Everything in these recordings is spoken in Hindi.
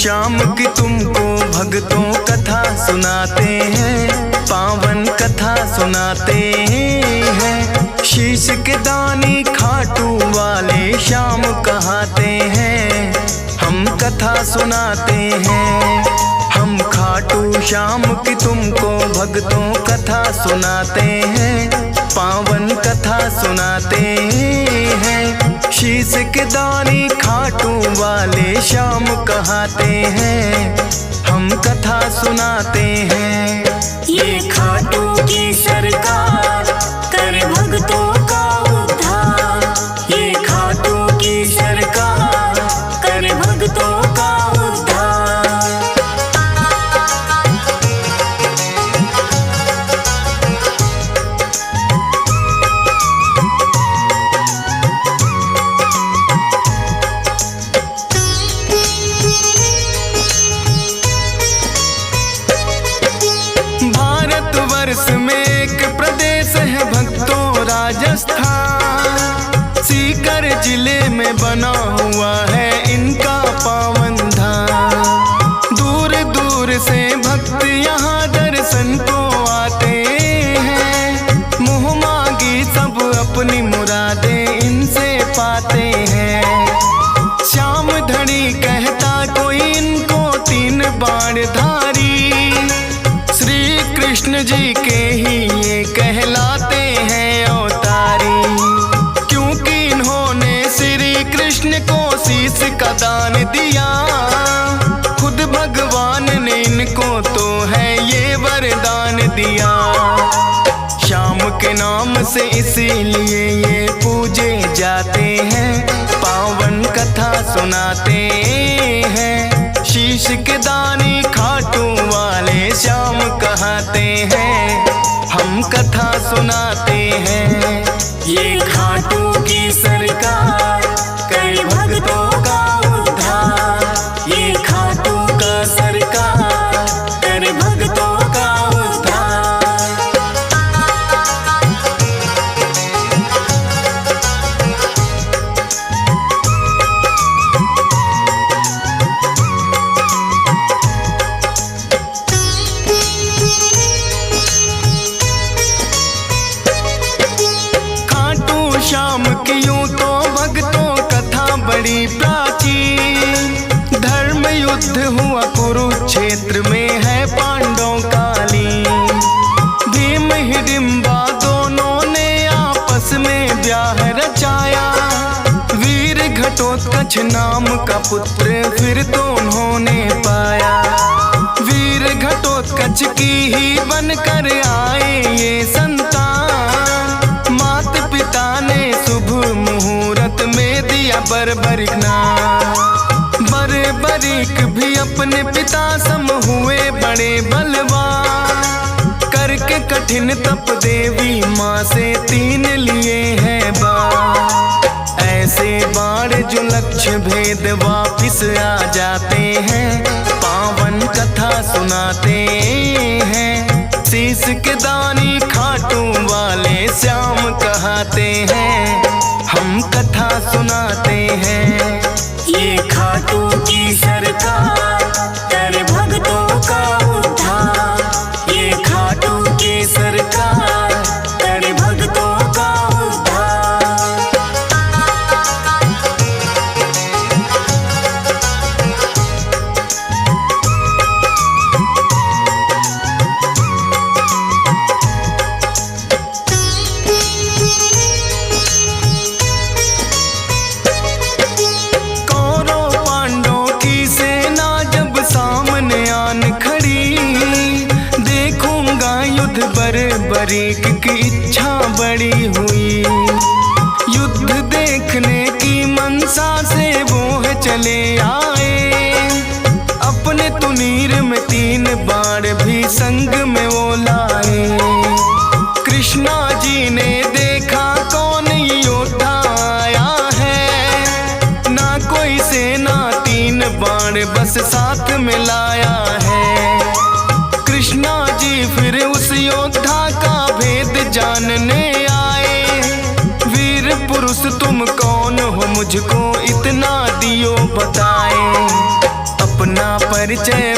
श्याम की तुमको भक्तों कथा सुनाते हैं, पावन कथा सुनाते हैं। शीश के दानी खाटू वाले श्याम कहाते हैं, हम कथा सुनाते हैं। हम खाटू श्याम की तुमको भक्तों कथा सुनाते हैं, पावन कथा सुनाते हैं। शीश के दानी खाटू वाले श्याम कहाते हैं, हम कथा सुनाते हैं। ये खाटू की सरकार कर भक्तों का उद्धार, ये खाटू की सरकार कर भक्तों का उद्धार। भारतवर्ष में एक प्रदेश है भक्तों राजस्थान, सीकर जिले में बना हुआ है इनका पावन धाम। दूर दूर से भक्त यहाँ दर्शन को आते हैं, मुँह मांगी सब अपनी मुरादें इनसे पाते हैं। श्याम धनी कहता कोई इनको 3 बाण धारी, कृष्ण जी के ही ये कहलाते हैं अवतारी। क्योंकि इन्होंने श्री कृष्ण को शीश का दान दिया, खुद भगवान ने इनको तो है ये वरदान दिया। श्याम के नाम से इसीलिए ये पूजे जाते हैं, पावन कथा सुनाते हैं। शीश के दानी खाटू वाले श्याम कहाते हैं, हम कथा सुनाते हैं। ये खाटू की सरकार कर भक्तों का उद्धार, ये खाटू का सरकार कर भक्तों का उद्धार। श्याम की यूं तो भक्तों कथा बड़ी प्राचीन, धर्म युद्ध हुआ कुरुक्षेत्र में है पांडवों कालीन। भीम हिडिंबा दोनों ने आपस में ब्याह रचाया, वीर घटोत्कच नाम का पुत्र फिर तो उन्होंने पाया। वीर घटोत्कच की ही बनकर आए ये संतान, मात पिता ने शुभ मुहूर्त में दिया बर्बरिक नाम। बर्बरिक भी अपने पिता सम हुए बड़े बलवान, करके कठिन तप देवी माँ से 3 लिए हैं बाण। ऐसे बाण जो लक्ष्य भेद वापिस आ जाते हैं, पावन कथा सुनाते हैं। शीश के दानी खाटू वाले श्याम कहाते हैं, हम कथा सुनाते हैं। ये खाटू की सरकार कर भक्तों का उद्धार, ये खाटू की सरकार कर भक्तों का उद्धार। बर्बरिक की इच्छा बड़ी हुई, युद्ध देखने की मनसा से वो है चले आए। अपने तुनीर में 3 बाण भी संग में वो लाए। कृष्णा जी ने देखा कौन योद्धा आया है, ना कोई सेना 3 बाण बस साथ में लाया है। कृष्णा जी फिर उस योद्धा का भेद जानने आए। वीर पुरुष तुम कौन हो, मुझको इतना दियो बताए। अपना परिचय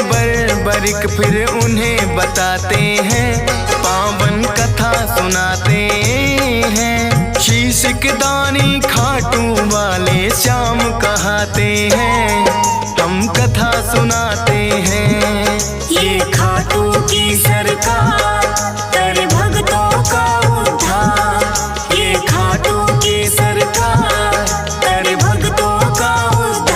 बरिक फिर उन्हें बताते हैं, पावन कथा सुनाते हैं। शीश के दानी खाटू वाले श्याम कहाते हैं, हम कथा सुनाते हैं। ये खाटू की सरकार कर भक्तों का उद्धार। ये खाटू की सरकार कर भक्तों का उद्धार।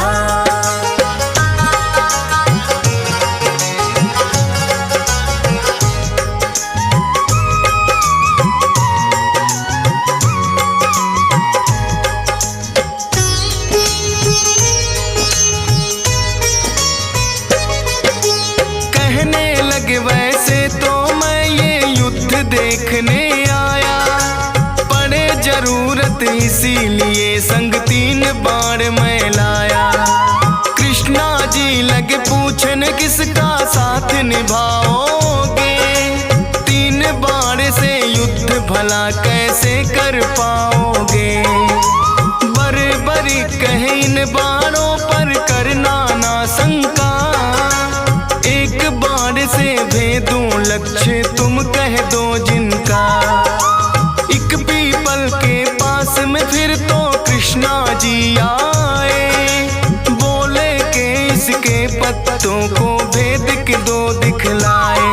वैसे तो मैं ये युद्ध देखने आया, पड़े जरूरत इसीलिए संग 3 बाण मैं लाया। कृष्णा जी लगे पूछन किसका साथ निभाओगे, 3 बाण से युद्ध भला कैसे कर पाओगे। बरी कहे इन बाणों पर करना ना शंका, एक बाण से भेदूं लक्ष्य तुम कह दो जिनका। एक पीपल के पास में फिर तो कृष्णा जी आए, बोले के इसके पत्तों को भेद के 2 दिखलाए।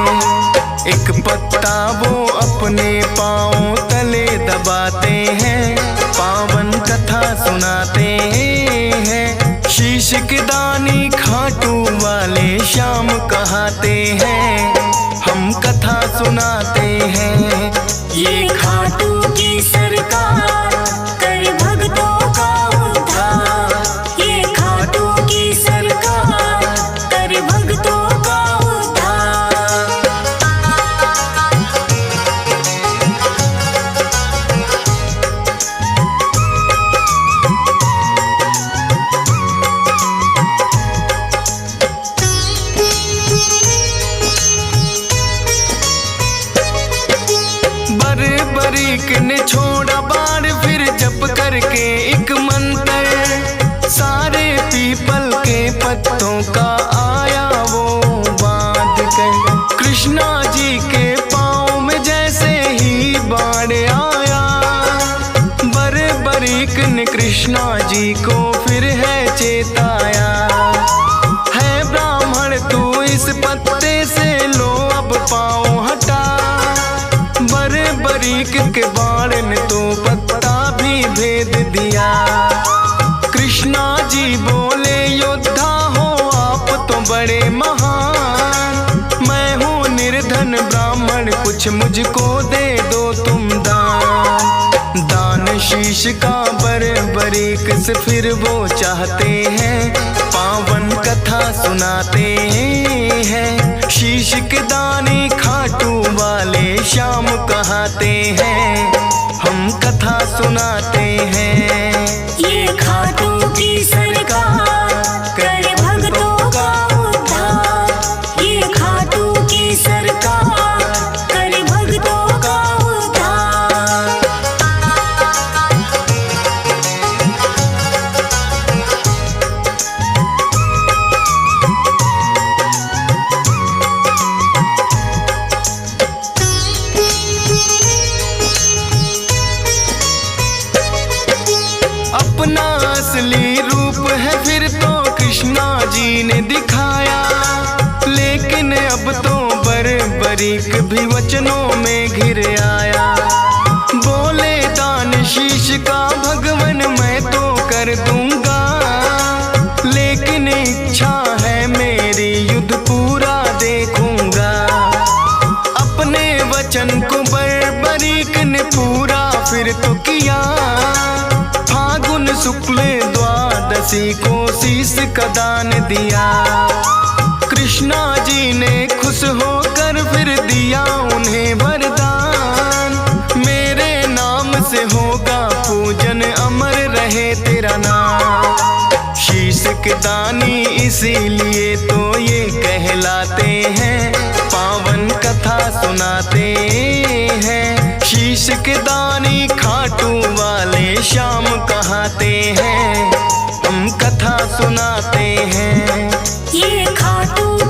एक पत्ता वो अपने पांव तले दबाते हैं, पावन कथा सुनाते हैं। शीश के दानी खाटू वाले श्याम कहाते हैं, हम कथा सुनाते हैं। ये खाटू की सरकार कर भक्तों का उद्धार। ये खाटू की सरकार कर भक्तों का उद्धार। बरीक ने छोड़ा बाण फिर जप करके एक मंत्र, सारे पीपल के पत्तों का आया वो बांध कर। कृष्णा जी के पाँव में जैसे ही बाण आया, बरीक ने कृष्णा जी को फिर है चेताया। है ब्राह्मण तू इस पत्ते से लो अब पाँव हटा, बरीक के बाण ने तो पत्ता भी भेद दिया। कृष्णा जी बोले योद्धा हो आप तो बड़े महान, मैं हूँ निर्धन ब्राह्मण कुछ मुझको दे दो तुम दान। दान शीश का बरीक से फिर वो चाहते हैं, पावन कथा सुनाते हैं। शीश के दानी खाटू वाले श्याम कहाते हैं, हम कथा सुनाते हैं। ये खाटू की सरकार कर भक्तों का उद्धार। ये खाटू की सरकार कर भक्तों का उद्धार। अपना असली रूप है फिर तो कृष्णा जी ने दिखाया, लेकिन अब तो बरीक भी वचनों में घिर आया। बोले दान शीश का भगवन मैं तो कर दूंगा, लेकिन इच्छा है मेरी युद्ध पूरा देखूंगा। अपने वचन को बरीक ने पूरा फिर तो किया, फागुन शुक्ल द्वादशी को शीश का दान दिया। कृष्णा जी ने खुश होकर फिर दिया उन्हें वरदान, मेरे नाम से होगा पूजन अमर रहे तेरा नाम। शीश के दानी इसीलिए तो ये कहलाते हैं, पावन कथा सुनाते हैं। शीश के दानी खाटू वाले श्याम कहाते हैं, हम कथा सुनाते हैं। ये खाटू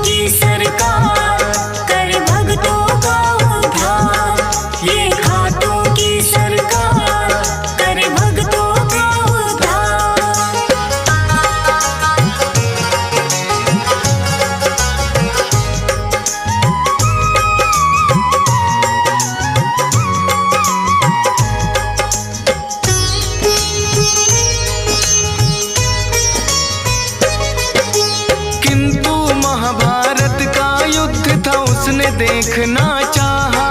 उन्हें देखना चाहा।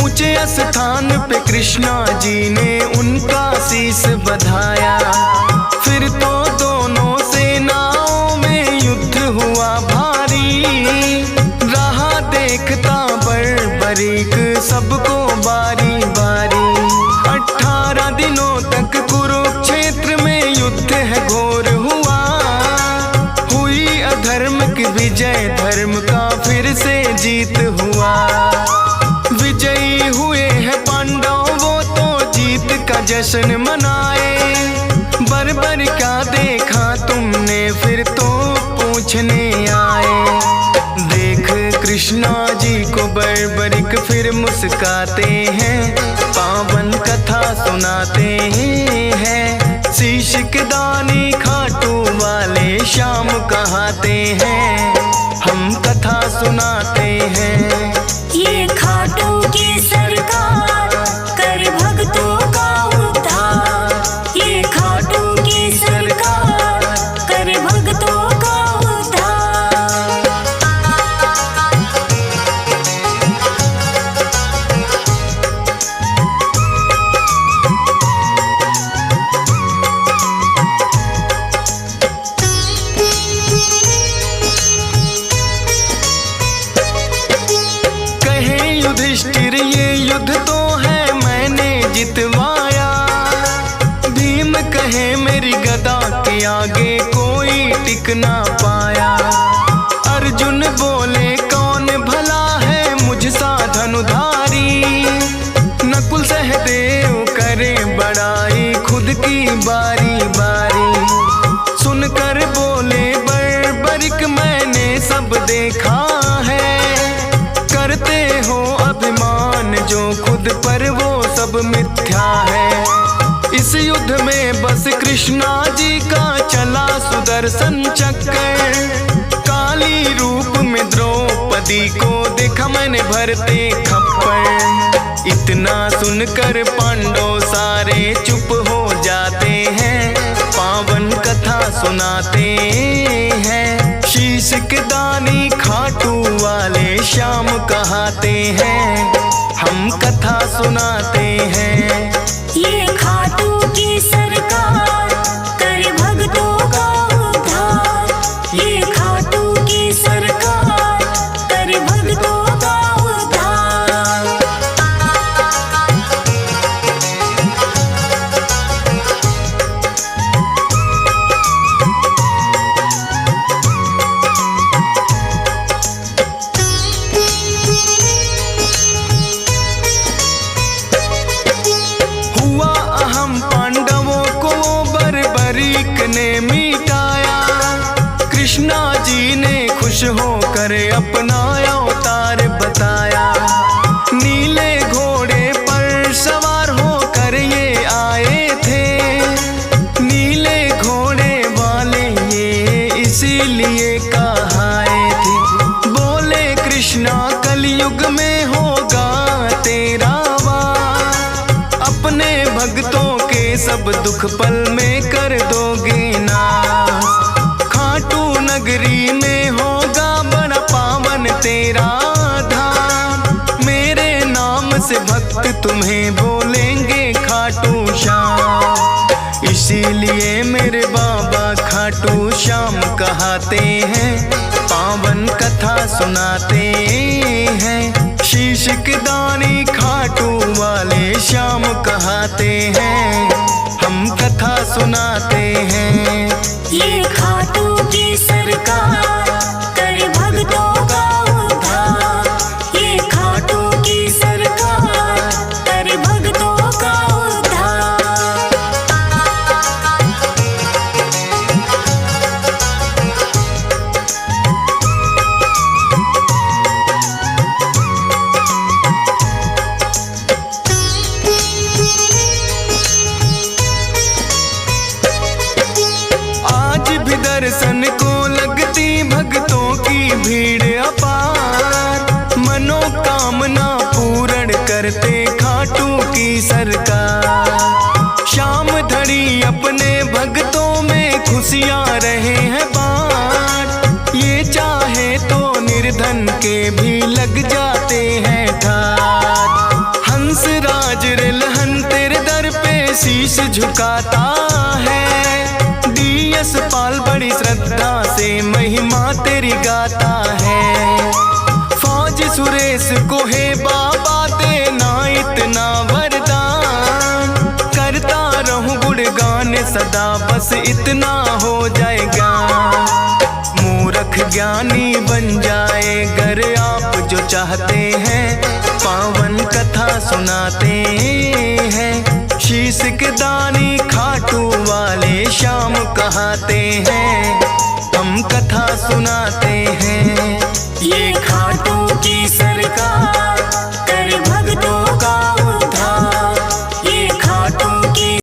ऊंचे स्थान पे कृष्णा जी ने उनका शीश बधाया। फिर तो दोनों सेनाओं में युद्ध हुआ भारी। रहा देखता बर्बरीक सबको बारी बारी। 18 दिनों तक कुरुक्षेत्र में युद्ध है घोर हुआ। हुई अधर्म की विजय, धर्म का फिर से जीत हुआ। विजयी हुए हैं पांडव, वो तो जीत का जश्न मनाए। बर्बर क्या देखा तुमने, फिर तो पूछने आए। देख कृष्णा जी को बर्बरिक फिर मुस्काते हैं। पावन कथा सुनाते हैं। शीश के दानी खाटू वाले श्याम कहाते हैं। हम कथा सुनाते हैं। ये खाटू की सरकार कर भक्तों का उद्धार। ये खाटू की सरकार कर भक्तों का उद्धार। युधिष्ठिर ये युद्ध तो है मैंने जितवाया। भीम कहे मेरी गदा के आगे कोई टिक ना पाया। अर्जुन बोले कौन भला है मुझसा धनुधारी। नकुल सहदेव करे बड़ाई खुद की बारी बारी। सुनकर बोले बर्बरिक मैंने सब देखा है। करते हो अभिमान जो खुद पर वो सब मिथ्या है। इस युद्ध में बस कृष्णा जी का चला सुदर्शन चक्कर। काली रूप में द्रौपदी को देखा मैंने भरते खप्पर। इतना सुनकर पांडव सारे चुप हो जाते हैं। पावन कथा सुनाते हैं। शीश के दानी खाटू वाले श्याम कहाते हैं। हम कथा सुनाते हैं। ये खाटू की सरकार कर भक्तों का उद्धार। ये खाटू की सरकार कर भक्तों का उद्धार। ने मिटाया। कृष्णा जी ने खुश होकर अपना अवतार बताया। नीले घोड़े पर सवार होकर ये आए थे। नीले घोड़े वाले ये इसीलिए कहाए थे। बोले कृष्णा कलयुग में होगा तेरा वार। अपने भक्तों के सब दुख पल में कर दोगे नाश। खाटू नगरी में होगा बड़ा पावन तेरा धाम। मेरे नाम से भक्त तुम्हें बोलेंगे खाटू श्याम। इसीलिए मेरे बाबा खाटू श्याम कहाते हैं। पावन कथा सुनाते हैं। शीश के दानी खाटू वाले श्याम कहाते हैं। हम कथा सुनाते हैं। ये खाटू की सरकार कर भक्तों का उद्धार। ये खाटू की सरकार कर भक्तों का उद्धार। दर्शन को लगती भक्तों की भीड़ अपार। मनोकामना पूर्ण करते खाटू की सरकार। शाम धड़ी अपने भक्तों में खुशियाँ रहे हैं बाँट। ये चाहे तो निर्धन के भी लग जाते हैं ठाठ। हंस राज रिलहन तेरे दर पे शीश झुकाता है। डीएस पाल बड़ी श्रद्धा से महिमा तेरी गाता है। फौज सुरेश को है बाबा देना इतना वरदान। करता रहूं गुणगान सदा बस इतना हो जाएगा। मूर्ख ज्ञानी बन जाए गर आप जो चाहते हैं। पावन कथा सुनाते हैं। शीश के दानी खाटू वाले श्याम कहाते हैं। हम कथा सुनाते हैं। ये खाटू की सरकार